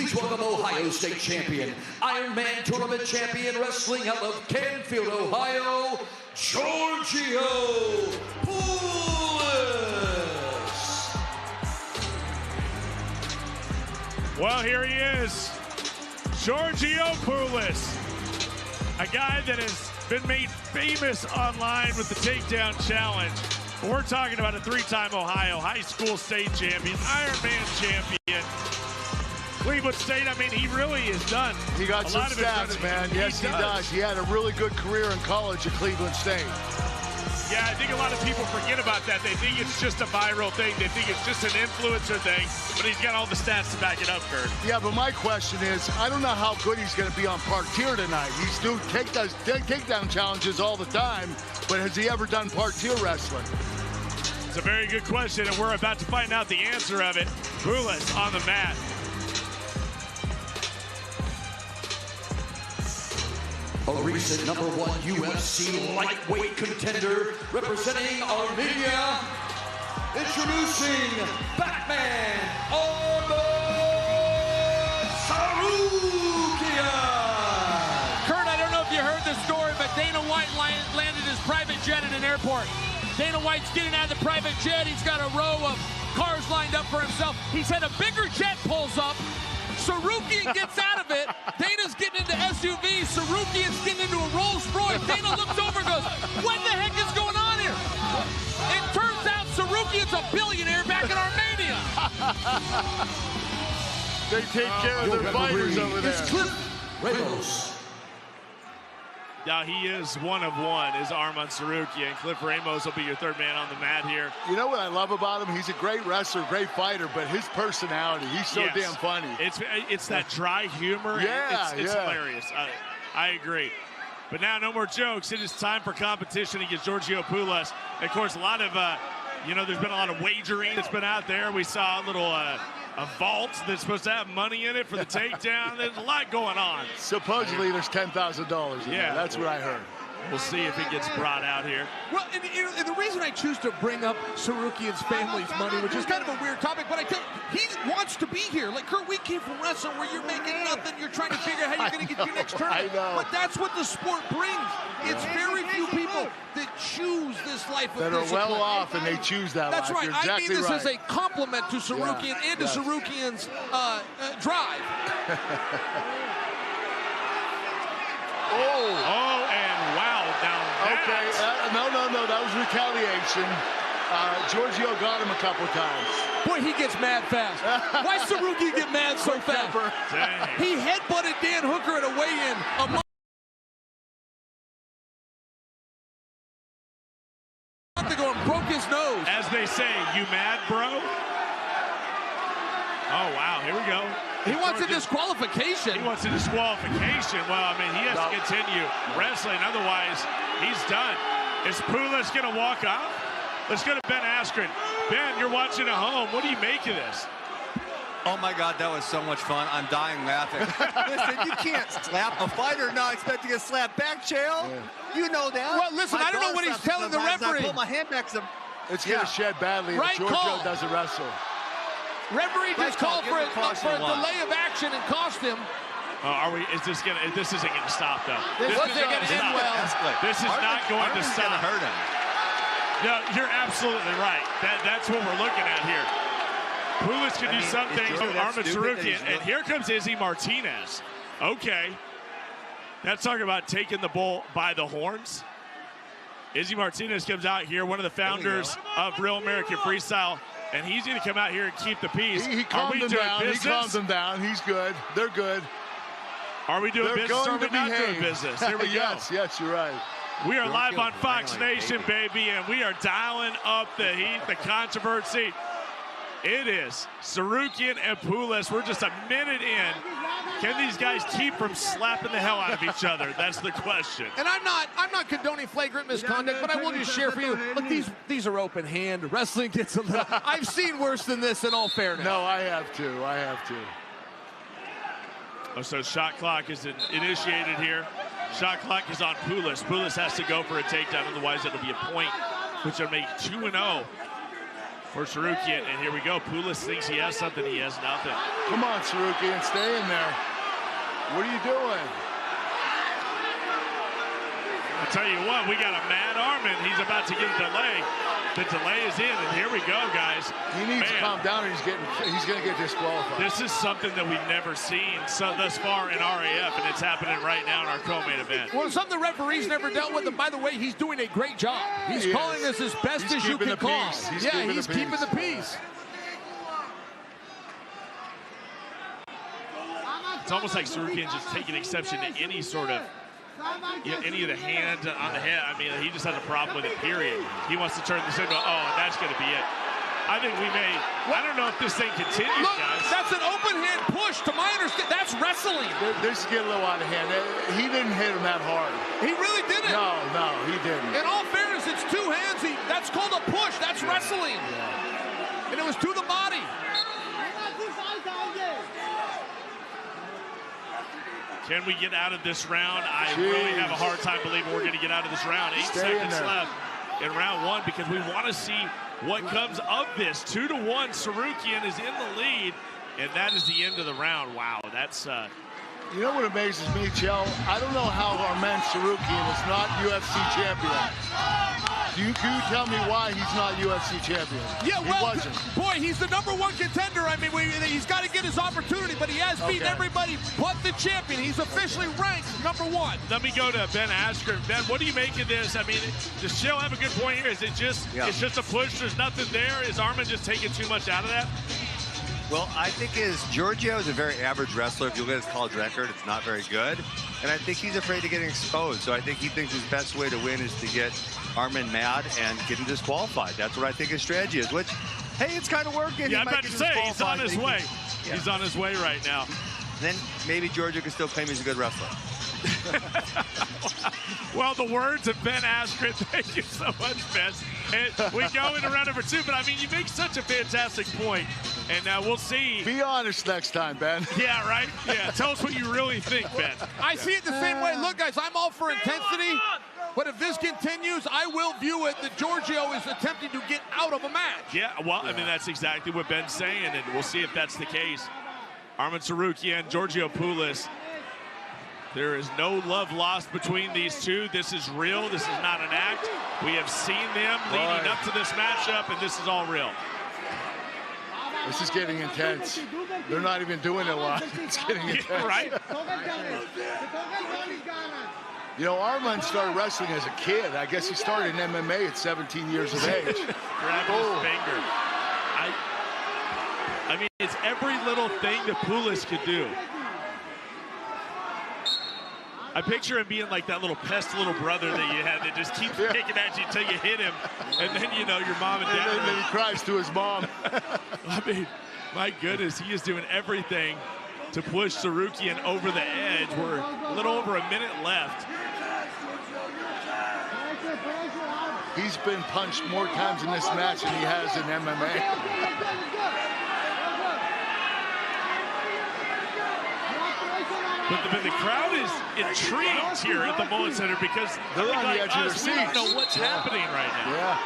please welcome Ohio State champion, Ironman Tournament champion, wrestling out of Canfield, Ohio, Georgio Poullas. Well, here he is, Georgio Poullas, a guy that has been made famous online with the takedown challenge. We're talking about a three-time Ohio high school state champion, Ironman champion, Cleveland State. I mean, he really is done. He got some stats, man. Yes, he does. He had a really good career in college at Cleveland State. Yeah, I think a lot of people forget about that. They think it's just a viral thing. They think it's just an influencer thing, but he's got all the stats to back it up, Kurt. Yeah, but my question is, I don't know how good he's going to be on parterre tonight. He's doing takedown challenges all the time, but has he ever done parterre wrestling? It's a very good question, and we're about to find out the answer of it. Poullas on the mat. A recent #1 UFC lightweight contender representing Armenia, introducing Batman Arman Tsarukyan. Kurt, I don't know if you heard this story, but Dana White landed his private jet at an airport. Dana White's getting out of the private jet. He's got a row of cars lined up for himself. He's had a bigger jet pulls up. Serukian gets out of it. Dana's getting into SUV. Serukian's getting into a Rolls Royce. Dana looks over and goes, what the heck is going on here? It turns out Serukian's a billionaire back in Armenia. They take care of their fighters over there. Ramos. Now he is one of one, is Arman Serukian. Cliff Ramos will be your third man on the mat here. You know what I love about him? He's a great wrestler, great fighter, but his personality, he's so damn funny. It's that dry humor. Yeah, it's hilarious. I agree. But now, no more jokes. It is time for competition against Georgio Poullas. Of course, a lot of, there's been a lot of wagering that's been out there. We saw a little a vault that's supposed to have money in it for the takedown. There's a lot going on. Supposedly there's $10,000 in there. That's what I heard. We'll see if it gets brought out here. Well, and the reason I choose to bring up Serukian's family's money, which is kind of a weird topic, but I tell you, he wants to be here. Like, Kurt, we came from wrestling where you're making nothing. You're trying to figure out how you're going to get your next tournament. I know. But that's what the sport brings. It's very few people that choose this life of that discipline. are well off and they choose that That's life. right. You're exactly I mean this right. as a compliment to Serukian and to Serukian's drive. And wow, down okay, no, that was retaliation. Giorgio got him a couple times. Boy, he gets mad fast. Why Serukian get mad so fast? Dang. He headbutted Dan Hooker at a weigh-in a month ago and broke his nose. As they say, you mad, bro? Oh, wow, here we go. He wants a disqualification. He wants a disqualification. Well, I mean, he has to continue wrestling. Otherwise, he's done. Is Poullas going to walk off? Let's go to Ben Askren. Ben, you're watching at home. What do you make of this? Oh, my God, that was so much fun. I'm dying laughing. Listen, you can't slap a fighter and not expect to get slapped back, Chael. Yeah. You know that. Well, listen, I don't know what he's telling the referee. I pull my hand back some. It's going to shed badly if Giorgio doesn't wrestle. Referee just called for a delay of action and cost him. This isn't gonna stop though. This is not going to stop. Hurt him. No, you're absolutely right. That's what we're looking at here. Poullas can do some things with Arman Serukian, and here comes Izzy Martinez. Okay, that's talking about taking the bull by the horns. Izzy Martinez comes out here, one of the founders of Real American Freestyle. And he's going to come out here and keep the peace. He calmed them down. He calms them down. He's good. They're good. Are we doing business or are we not doing business? Here we go. Yes, you're right. We are live on Fox Nation, baby, and we are dialing up the heat, the controversy. It is Serukian and Poullas. We're just a minute in. Can these guys keep from slapping the hell out of each other? That's the question. And I'm not condoning flagrant misconduct, but I will just share for you. Look, these are open hand. Wrestling gets a little. I've seen worse than this. In all fairness. No, I have to. Oh, so shot clock is initiated here. Shot clock is on Poullas. Poullas has to go for a takedown, otherwise it'll be a point, which will make 2-0 for Tsarukyan, and here we go. Poullas thinks he has something. He has nothing. Come on, Serukian, stay in there. What are you doing? I'll tell you what, we got a mad Arman. He's about to get a delay. The delay is in, and here we go, guys. He needs to calm down, or he's going to get disqualified. This is something that we've never seen thus far in RAF, and it's happening right now in our co-main event. Well, something the referee's never dealt with, and by the way, he's doing a great job. He's calling this as best as you can call. He's keeping the peace. It's almost like Tsarukyan just taking exception to any sort of, any of the hand on the head. I mean, he just has a problem with it, period. He wants to turn this into, oh, and that's going to be it. I think we may, I don't know if this thing continues, Look, guys. That's an open hand push. To my understanding, that's wrestling. This is getting a little out of hand. He didn't hit him that hard. He really didn't. No, he didn't. In all fairness, it's two hands. That's called a push. That's wrestling. And it was to the body. Can we get out of this round? I really have a hard time believing we're going to get out of this round. 8 seconds left in round one because we want to see what comes of this. 2-1, Tsarukyan is in the lead, and that is the end of the round. Wow, that's... You know what amazes me, Chell? I don't know how Arman Serukian is not UFC champion. Can you tell me why he's not UFC champion? Yeah, well, he wasn't. Boy, he's the #1 contender. I mean, he's got to get his opportunity, but he has beaten everybody but the champion. He's officially ranked #1. Let me go to Ben Askren. Ben, what do you make of this? I mean, does Shell have a good point here? Is it just, it's just a push? There's nothing there? Is Arman just taking too much out of that? Well, I think Georgio is a very average wrestler. If you look at his college record, it's not very good. And I think he's afraid of getting exposed. So I think he thinks his best way to win is to get Arman mad and get him disqualified. That's what I think his strategy is, which, hey, it's kind of working. Yeah, I'm about to say, he's on his way. He's on his way right now. Then maybe Georgio can still claim he's a good wrestler. Well, the words of Ben Askren, thank you so much, Ben. And we go into round number 2, but I mean, you make such a fantastic point, and we'll see. Be honest next time, Ben. Yeah, right? Yeah, tell us what you really think, Ben. I see it the same way. Look, guys, I'm all for intensity, but if this continues, I will view it that Georgio is attempting to get out of a match. Yeah, well, I mean, that's exactly what Ben's saying, and we'll see if that's the case. Arman Tsarukyan, Georgio Poullas. There is no love lost between these two. This is real. This is not an act. We have seen them leading up to this matchup, and this is all real. This is getting intense. They're not even doing it a lot. It's getting intense. Yeah, right? You know, Arman started wrestling as a kid. I guess he started in MMA at 17 years of age. Grab his finger. I mean, it's every little thing that Poullas could do. I picture him being like that little pest little brother that you had that just keeps kicking at you until you hit him, and then, you know, your mom and dad. And then he cries to his mom. I mean, my goodness, he is doing everything to push Tsarukyan over the edge. We're a little over a minute left. He's been punched more times in this match than he has in MMA. But the crowd is intrigued here at the Mullen Center because they're on the edge of their seats. We don't know what's happening right now. Yeah.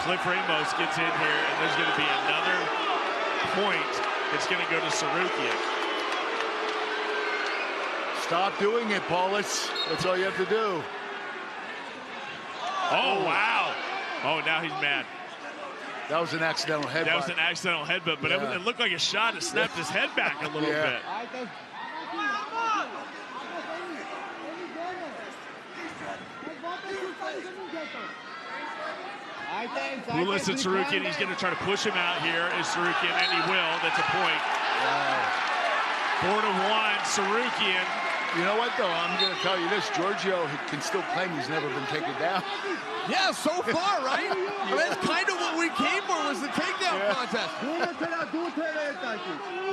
Cliff Ramos gets in here, and there's going to be another point that's going to go to Tsarukyan. Stop doing it, Poullas. That's all you have to do. Oh, wow. Oh, now he's mad. That was an accidental headbutt. That was an accidental headbutt, but it looked like a shot. It snapped his head back a little bit. Poullas and Tsarukyan, he's going to try to push him out here. Is Tsarukyan, and he will. That's a point. Wow. 4-1, Tsarukyan. You know what, though? I'm going to tell you this. Georgio can still claim he's never been taken down. Yeah, so far, right? I mean, that's kind of what we came for, was the takedown contest.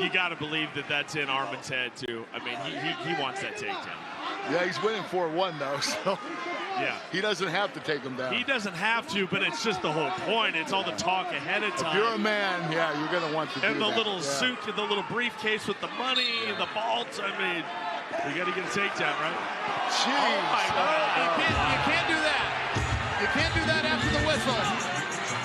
You got to believe that that's in Arman's head, too. I mean, he wants that takedown. Yeah, he's winning 4-1, though, so yeah, he doesn't have to take him down. He doesn't have to, but it's just the whole point. It's all the talk ahead of time. If you're a man, yeah, you're going to want to do that. And the little suit, the little briefcase with the money, the vaults, I mean, we got to get a takedown, right? Jeez. Oh, my God. You can't do that. You can't do that after the whistle.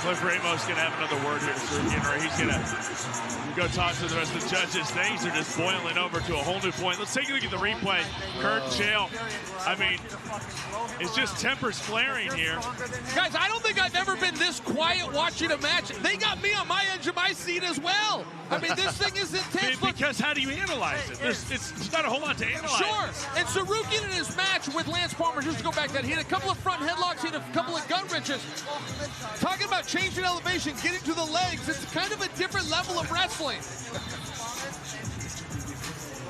Cliff Ramos going to have another word here, Serukian, or he's going to go talk to the rest of the judges. Things are just boiling over to a whole new point. Let's take a look at the replay. Kurt Chael, I mean, it's just tempers flaring here. Guys, I don't think I've ever been this quiet watching a match. They got me on my edge of my seat as well. I mean, this thing is intense. Because how do you analyze it? It's not a whole lot to analyze. Sure. And Serukian in his match with Lance Palmer, just to go back, that he had a couple of front headlocks, he had a couple of gun wrenches. Talking about changing elevation, getting to the legs, it's kind of a different level of wrestling.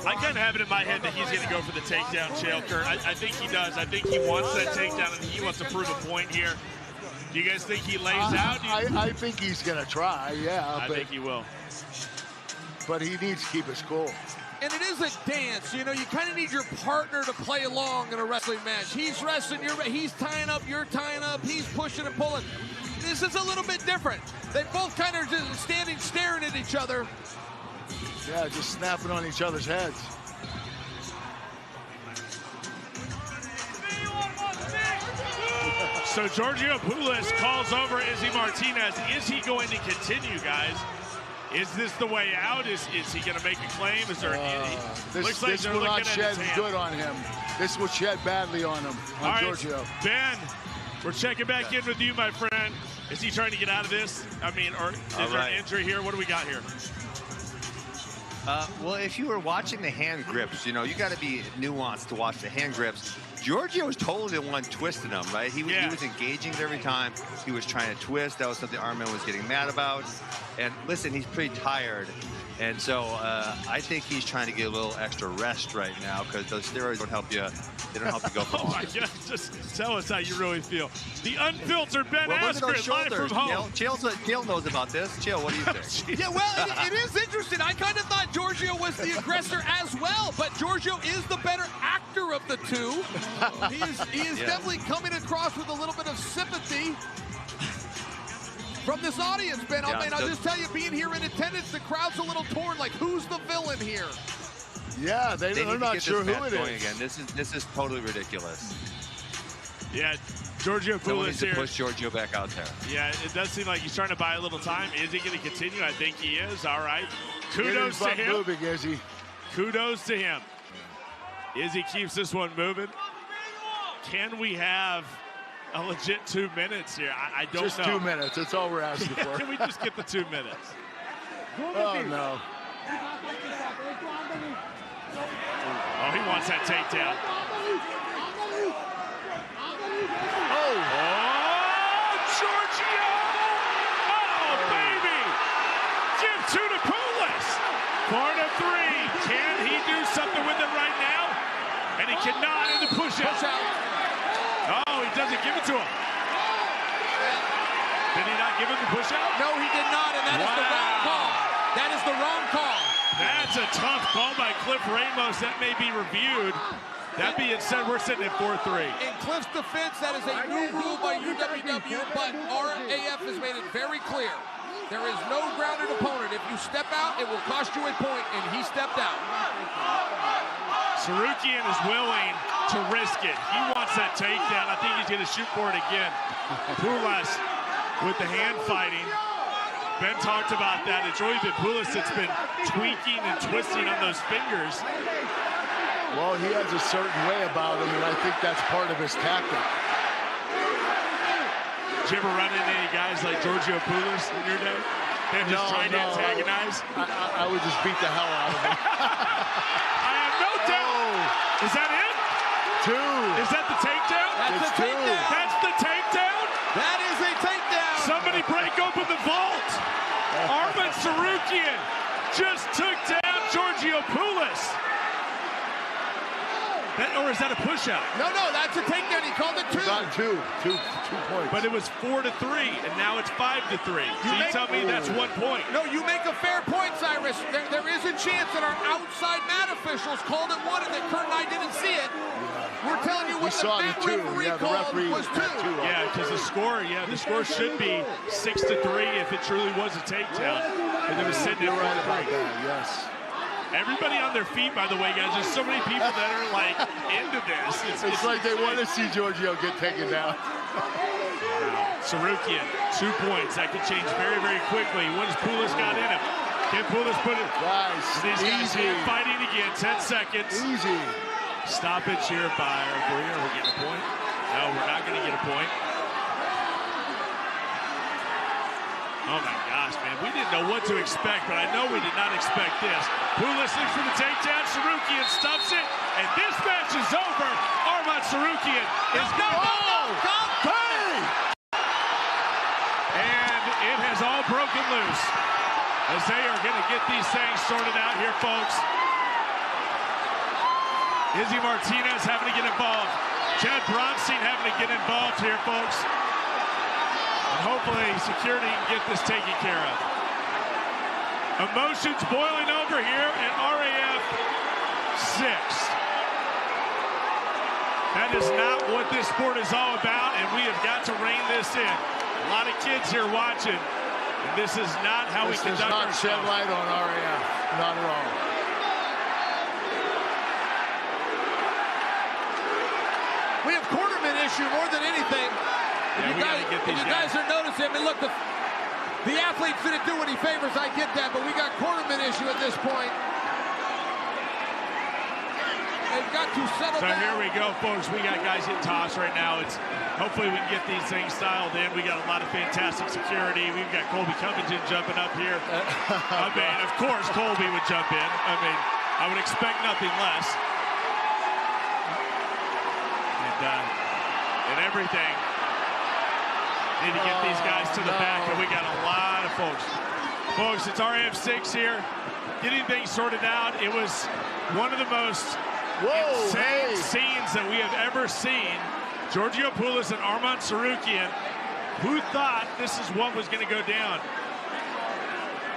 I kind of have it in my head that he's going to go for the takedown, Chael, Kurt. I think he does. I think he wants that takedown, and he wants to prove a point here. Do you guys think he lays out? I think he's going to try, yeah. I think he will. But he needs to keep his cool. And it is a dance, you know, you kind of need your partner to play along in a wrestling match. He's wrestling, he's tying up, you're tying up, he's pushing and pulling. This is a little bit different. They both kind of just standing, staring at each other. Yeah, just snapping on each other's heads. So Georgio Poullas calls over Izzy Martinez. Is he going to continue, guys? Is this the way out? Is he going to make a claim? Is there this will not shed good on him. This will shed badly on him, on Georgio. Ben, we're checking back in with you, my friend. Is he trying to get out of this? I mean, or is there an injury here? What do we got here? Well, if you were watching the hand grips, you know, you got to be nuanced to watch the hand grips. Georgio was totally the one twisting them, right? He was engaging every time. He was trying to twist. That was something Arman was getting mad about. And listen, he's pretty tired. And so I think he's trying to get a little extra rest right now because those steroids don't help you. They don't help you go for Oh my God, just tell us how you really feel. The unfiltered Ben Askren live from home. Chael knows about this. Chael, what do you think? Yeah, well, it is interesting. I kind of thought Georgio was the aggressor as well, but Georgio is the better actor of the two. He is definitely coming across with a little bit of sympathy from this audience, Ben. I'll just tell you, being here in attendance, the crowd's a little torn. Like, who's the villain here? Yeah, they're not sure who it is. Again. This is totally ridiculous. Yeah, Georgio Poullas here. Push Georgio back out there. Yeah, it does seem like he's trying to buy a little time. Is he going to continue? I think he is. All right. Kudos to him. Moving, Izzy. Kudos to him. Izzy keeps this one moving. Can we have a legit 2 minutes here? I don't know. Just 2 minutes. That's all we're asking for. Can we just get the 2 minutes? Oh, no. Oh, he wants that takedown. Oh, Georgio! Oh, baby! Give two to Poullas. 4-3. Can he do something with it right now? And he cannot in the push-out. Oh, he doesn't give it to him. Did he not give him the push-out? No, he did not, and that is the wrong call. That is the wrong call. That's a tough call by Cliff Ramos. That may be reviewed. That being said, we're sitting at 4-3. In Cliff's defense, that is a new rule by UWW, but RAF has made it very clear. There is no grounded opponent. If you step out, it will cost you a point, and he stepped out. Serukian is willing to risk it. He wants that takedown. I think he's going to shoot for it again. Poullas with the hand fighting. Ben talked about that. It's really been Poullas that's been tweaking and twisting on those fingers. Well, he has a certain way about him, and I think that's part of his tactic. Did you ever run into any guys like Georgio Poullas in your day? They're just trying to antagonize? I would just beat the hell out of him. I have no doubt. Is that it? 2. Is that the takedown? That's the takedown. That's the takedown? That is a takedown. Somebody break open the vault. Arman Serukian just took down Georgio Poullas. Or is that a push-out? No, that's a takedown. He called it 2. Got 2 points. But it was 4-3, and now it's 5-3. So you tell me that's 1 point. No, you make a fair point, Cyrus. There is a chance that our outside mat officials called it 1 and that Kurt and I didn't see it. We're telling you what the mat referee called was 2. Yeah, because the score should be 6-3 if it truly was a takedown. And it was sitting at 4-3. Yes. Everybody on their feet, by the way, guys. There's so many people that are like into this. It's like they want to see Georgio get taken down. Serukian, 2 points. That could change very, very quickly. What has Poullas got in him? Can Poullas put it? Guys, These guys easy. fighting again. 10 seconds. Easy. Stoppage here by our referee. Are we getting a point? No, we're not going to get a point. Oh my gosh, man. We didn't know what to expect, but I know we did not expect this. Poullas looks for the takedown. Serukian stuffs it, and this match is over. Arman Serukian is going to... And it has all broken loose as they are going to get these things sorted out here, folks. Izzy Martinez having to get involved. Chad Bronstein having to get involved here, folks. And hopefully security can get this taken care of. Emotions boiling over here at RAF6. That is not what this sport is all about, and we have got to rein this in. A lot of kids here watching, and this is not how we conduct ourselves. This does not shed light on RAF, not at all. We have cornerman issue more than anything. Yeah, we gotta get these you guys are noticing, I mean, look, the athletes didn't do any favors, I get that, but we got cornerman issue at this point. They've got to settle down. So here we go, folks. We got guys getting tossed right now. It's hopefully we can get these things styled in. We got a lot of fantastic security. We've got Colby Covington jumping up here. I mean, of course, Colby would jump in. I mean, I would expect nothing less. And everything. Need to get these guys to the back, and we got a lot of folks. Folks, it's RAF6 here, getting things sorted out. It was one of the most insane scenes that we have ever seen. Georgio Poullas and Arman Tsarukyan. Who thought this is what was going to go down?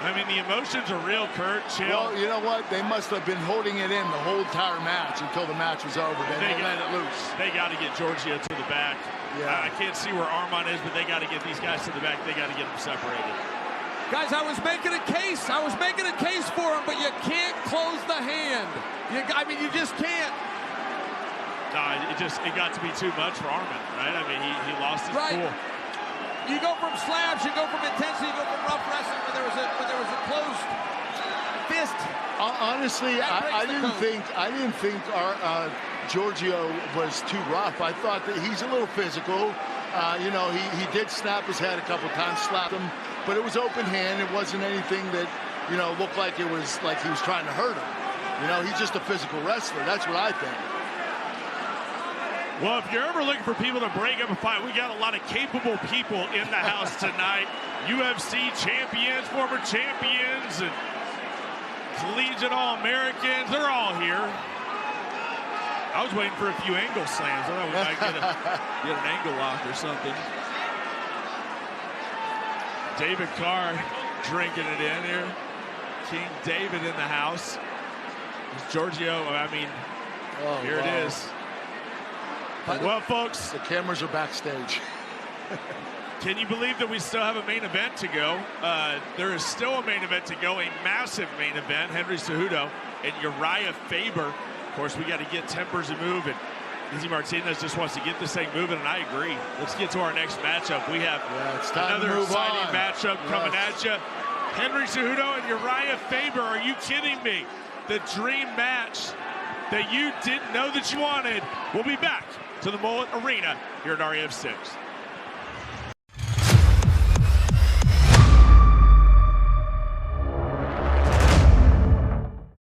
I mean, the emotions are real, Kurt. Chill. Well, you know what? They must have been holding it in the whole entire match until the match was over. They let it loose. They got to get Georgio to the back. Yeah. I can't see where Arman is, but they got to get these guys to the back. They got to get them separated. Guys, I was making a case. I was making a case for him, but you can't close the hand. I mean, you just can't. No, it got to be too much for Arman, right? I mean, he lost his cool. You go from slabs, you go from intensity, you go from rough wrestling when there was a closed fist. Honestly, I didn't think our Georgio was too rough. I thought that he's a little physical. You know, he did snap his head a couple times, slapped him, but it was open hand. It wasn't anything that, you know, looked like it was like he was trying to hurt him. You know, he's just a physical wrestler. That's what I think. Well, if you're ever looking for people to break up a fight, we got a lot of capable people in the house tonight. UFC champions, former champions, and collegiate All-Americans. They're all here. I was waiting for a few angle slams. I thought we might get an angle lock or something. David Carr drinking it in here. King David in the house. Giorgio, I mean, here it is. Well, folks, the cameras are backstage. Can you believe that we still have a main event to go? There is still a main event to go, a massive main event. Henry Cejudo and Uriah Faber. Of course, we got to get tempers and move, and Izzy Martinez just wants to get this thing moving, and I agree. Let's get to our next matchup. We have another exciting matchup coming at you. Henry Cejudo and Uriah Faber. Are you kidding me? The dream match that you didn't know that you wanted. We'll be back to the Mullet Arena here at RAF6.